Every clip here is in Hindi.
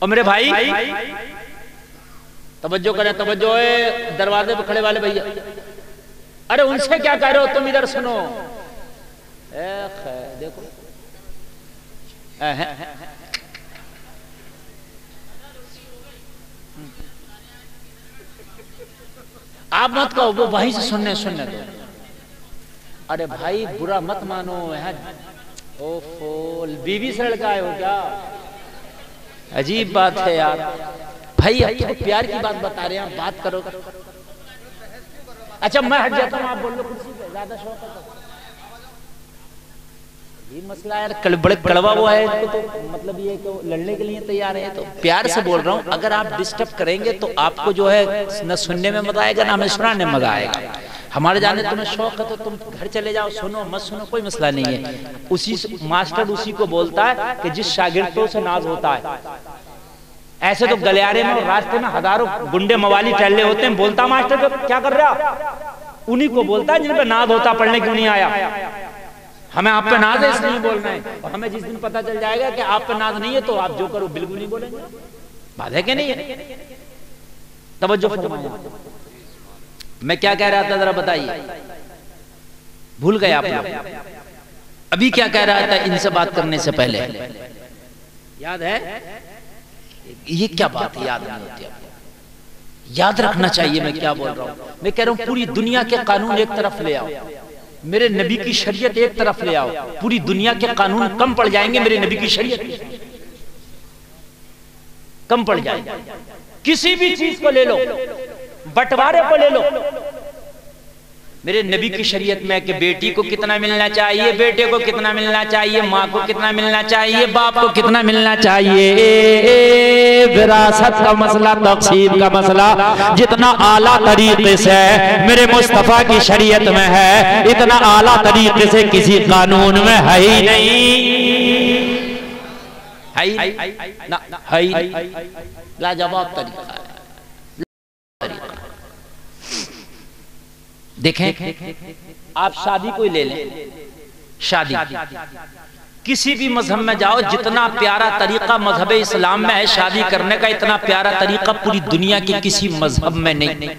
और मेरे भाई तवज्जो करें, तवज्जो है दरवाजे पे खड़े वाले भैया, अरे उनसे क्या कह रहे हो तुम, इधर सुनो। देखो आप मत कहो, वो वहीं से सुनने दो। अरे भाई बुरा मत मानो, ओफो बीवी से लड़का आए हो क्या, अजीब बात है यार। भाई अब तो प्यार की बात बता रहे हैं, बात करो। अच्छा मैं हट जाता हूँ, आप बोल लो कुर्सी पे, ज्यादा शौक है तो। ये मसला यार बड़े कड़वा हुआ है तो मतलब ये तो लड़ने के लिए तैयार है, तो प्यार से बोल रहा हूँ। अगर आप डिस्टर्ब करेंगे तो आपको जो है न सुनने में मजा आएगा, ना हमें सुनाने में मजा आएगा। हमारे जाने तुम्हें शौक है तो तुम घर चले जाओ, सुनो मत सुनो कोई मसला नहीं है। उसी मास्टर उसी को बोलता है कि जिस शागिर्दों से नाज होता है। ऐसे तो गलियारे में और रास्ते में हजारों गुंडे मवाली टहले होते हैं, बोलता मास्टर क्या कर रहा, उन्हीं को बोलता है जिन पे नाज होता, पढ़ने क्यों नहीं आया। हमें आप पे नाज है इसलिए बोलना है, और हमें जिस दिन पता चल जाएगा कि आप पे नाज नहीं है तो आप जो करो बिल्कुल नहीं बोलेंगे। बात है कि नहीं है? तवज्जो फरमाइए, मैं क्या कह रहा था जरा बताइए, भूल गए आप लोग। अभी क्या कह रहा था इनसे बात करने से पहले, याद है? ये क्या बात है याद नहीं होती आपको, याद रखना चाहिए मैं क्या बोल रहा हूं। मैं कह रहा हूं पूरी दुनिया के कानून एक तरफ ले आओ, मेरे नबी की शरीयत एक तरफ ले आओ, पूरी दुनिया के कानून कम पड़ जाएंगे, मेरे नबी की शरीयत कम पड़ जाएंगे। किसी भी चीज को ले लो, बंटवारे को ले लो, मेरे नबी की शरीयत में कि बेटी को कितना मिलना चाहिए, बेटे को कितना मिलना चाहिए, माँ को कितना मिलना चाहिए, बाप को कितना मिलना चाहिए। विरासत का मसला, तक़सीम का मसला जितना आला तरीके से मेरे मुस्तफा की शरीयत में है, इतना आला तरीके से किसी कानून में है ही नहीं। लाजवाब तरीका है। देखें आप शादी कोई ले लें, शादी किसी भी मजहब में जाओ, जितना प्यारा तरीका मजहब इस्लाम में है शादी करने का, इतना प्यारा तरीका पूरी दुनिया के किसी मजहब में नहीं।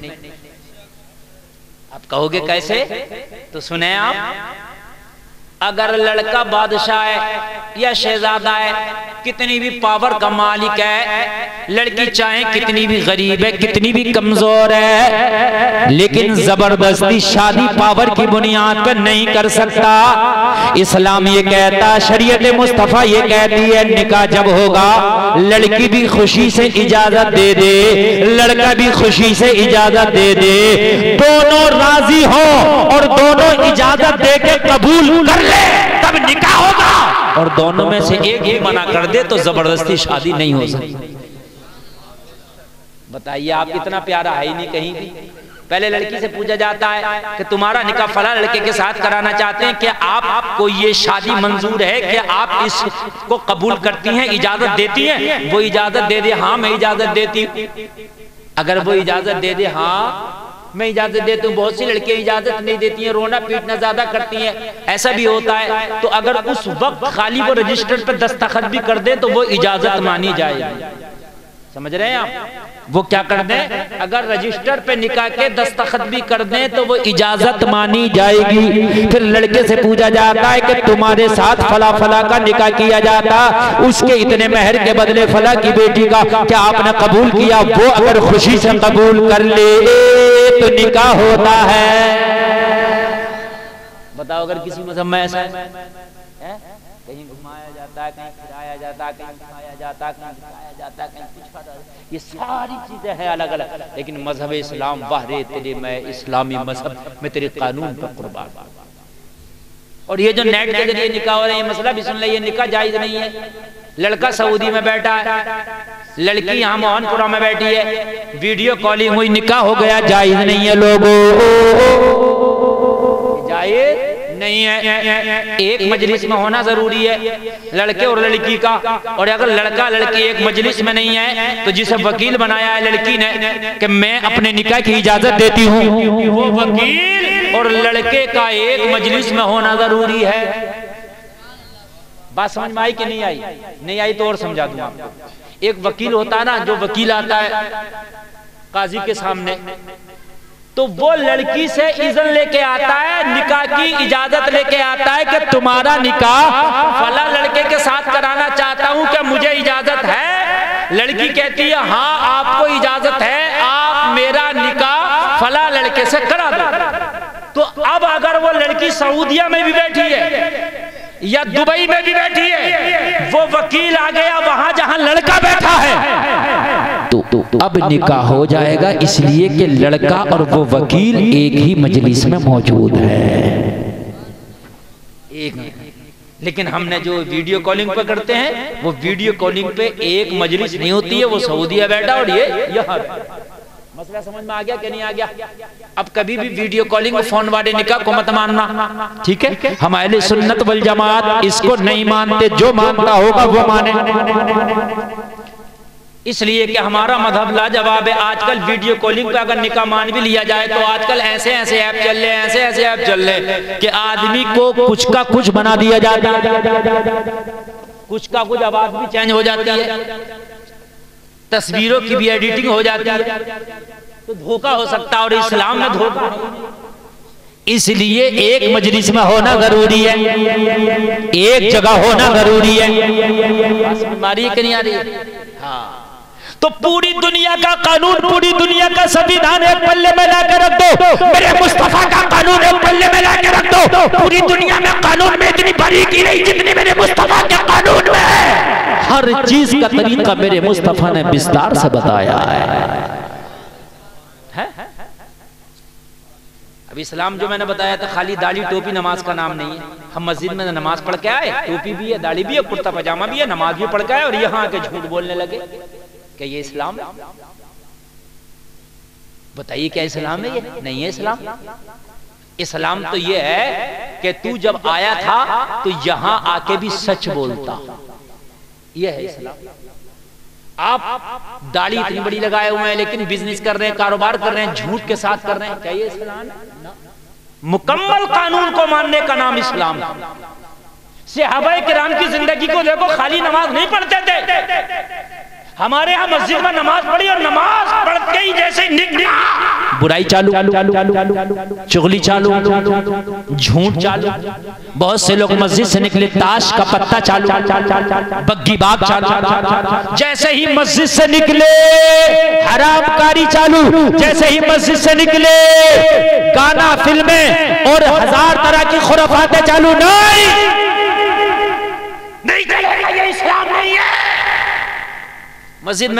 आप कहोगे कैसे, तो सुने आप। अगर लड़का बादशाह है या शहजादा है, कितनी भी पावर का मालिक है, लड़की चाहे कितनी भी गरीब है, कितनी भी कमजोर है, लेकिन जबरदस्ती शादी पावर की बुनियाद पर नहीं कर सकता। इस्लाम ये कहता, शरीयत मुस्तफा ये कहती है, निकाह जब होगा लड़की भी खुशी से इजाजत दे दे, लड़का भी खुशी से इजाजत दे दे, दोनों राजी हो और दोनों इजाजत दे के कबूल कर ले, तब निकाह होगा। और दोनों में से एक ही मना कर दे तो जबरदस्ती शादी नहीं हो सकती। बताइए, आप इतना प्यारा है ही नहीं कहीं भी। पहले लड़की से पूछा जाता है कि तुम्हारा निकाह फला लड़के के साथ कराना चाहते हैं, क्या आपको ये शादी मंजूर है, क्या आप इसको कबूल करती हैं, इजाजत देती हैं? वो इजाजत दे दे हाँ मैं इजाजत देती हूँ। अगर वो इजाजत दे दे हाँ मैं इजाजत देती हूँ, बहुत सी लड़कियां इजाजत नहीं देती हैं, रोना पीटना ज्यादा करती हैं, ऐसा भी होता है। तो अगर उस वक्त खाली वो रजिस्टर पर दस्तखत भी कर दे तो वो इजाजत मानी जाएगी। समझ रहे हैं आप? वो क्या कर दें, अगर रजिस्टर पे निकाह के दस्तखत भी कर दें तो वो इजाजत मानी जाएगी। फिर लड़के से पूछा जाता है कि तुम्हारे साथ फला फला का निकाह किया जाता, उसके इतने मेहर के बदले फला की बेटी का क्या आपने कबूल किया? वो अगर खुशी से कबूल कर ले तो निकाह होता है। बताओ अगर किसी मजहब में ऐसा है, कहीं घुमाया जाता है, कहीं फिराया जाता है, कहीं घुमाया जाता है, कहीं दिखाया जाता है, कहीं कुछ, ये सारी चीजें हैं अलग अलग, लेकिन मजहब इस्लाम वाहरे तेरे मैं इस्लामी मजहब में तेरे कानून पर कुर्बान। और ये जो नेट के जरिए निकाह हो रहे हैं, मसला भी सुन ले, ये निकाह जायज नहीं है। लड़का सऊदी में बैठा है, लड़की यहाँ मोहनपुरा में बैठी है, वीडियो कॉलिंग हुई, निकाह हो गया, जायज नहीं है लोगों, जायज नहीं है। एक मजलिस में होना जरूरी है लड़के और लड़की का, और अगर लड़का लड़की एक मजलिस में नहीं है तो जिसे वकील बनाया है लड़की ने कि मैं अपने निकाह की इजाजत देती हूँ, वो वकील और लड़के का एक मजलिस में होना जरूरी है। बात समझ में आई कि नहीं आई? नहीं आई तो और समझा दूं आपको। एक वकील होता है ना, जो वकील आता है काजी के सामने, तो वो लड़की से इज़्न लेके आता है, निकाह की इजाजत लेके आता है कि तुम्हारा निकाह फला लड़के के साथ कराना चाहता हूं, क्या मुझे इजाजत है? लड़की कहती है हाँ आपको इजाजत है, आप मेरा निकाह फला लड़के से करा दो। तो अब अगर वो लड़की सऊदिया में भी बैठी है या दुबई में भी बैठी है, वो वकील आ गया वहां जहां लड़का बैठा है, तो अब निकाह हो जाएगा, इसलिए कि लड़का और वो वकील एक ही मजलिस में मौजूद है। लेकिन हमने जो वीडियो कॉलिंग पे करते हैं, वो वीडियो कॉलिंग पे एक मजलिस नहीं होती है, वो सऊदीया बैठा और ये यहाँ। मसला समझ में आ गया कि नहीं आ गया? अब कभी भी वीडियो कॉलिंग फोन वाले निकाह को मत मानना, ठीक है? हम अहले सुन्नत वल जमात इसको नहीं मानते, जो मानता होगा वो माने, इसलिए कि हमारा मजहब लाजवाब है। आजकल वीडियो कॉलिंग पे अगर निकाह मान भी लिया जाए तो आजकल ऐसे ऐसे ऐप चल रहे हैं, ऐसे ऐसे ऐप चल रहे हैं कि आदमी को कुछ का कुछ बना दिया जाता है, कुछ का कुछ आवाज भी चेंज हो जाती है, तस्वीरों की भी एडिटिंग हो जाती है, तो धोखा हो सकता है। और इस्लाम में धोखा, इसलिए एक मजलिस में होना जरूरी है, एक जगह होना जरूरी है। बीमारी है कि नहीं आ रही है? हाँ। तो पूरी दुनिया का कानून, पूरी दुनिया का संविधान एक पल्ले में ला के रख दो, मेरे मुस्तफा का कानून एक पल्ले में ला के रख दो। पूरी दुनिया में कानून में इतनी बारीकी नहीं जितनी मेरे मुस्तफा के कानून में है। हर चीज का तरीका मेरे मुस्तफा ने विस्तार से बताया है। अब इस्लाम जो मैंने बताया था, खाली दाढ़ी टोपी नमाज का नाम नहीं है। हम मस्जिद में नमाज पढ़ के आए, टोपी भी है, दाढ़ी भी है, कुर्ता पजामा भी है, नमाज भी पढ़ के आए, और यहाँ आके झूठ बोलने लगे क्या ये इस्लाम? बताइए क्या इस्लाम है? ये नहीं है इस्लाम। इस्लाम तो ये है कि तू जब आया था तो यहां आके भी सच बोलता, ये है इस्लाम। आप दाढ़ी इतनी बड़ी लगाए हुए हैं लेकिन बिजनेस कर रहे हैं, कारोबार कर रहे हैं, झूठ के साथ कर रहे हैं, क्या ये इस्लाम है? मुकम्मल कानून को मानने का नाम इस्लाम। सहाबाए किराम की जिंदगी को देखो, खाली नमाज नहीं पढ़ते थे। हमारे यहाँ मस्जिद में नमाज पढ़ी और नमाज पढ़ते ही जैसे बुराई चालू, चुगली चालू, झूठ चालू। बहुत से लोग मस्जिद से निकले, ताश का पत्ता चालू, बग्गी बाग चालू। जैसे ही मस्जिद से निकले हरामकारी चालू, जैसे ही मस्जिद से निकले गाना, फिल्में और हजार तरह की खुराफातें चालू। नहीं, ये इस्लाम नहीं है। मस्जिद में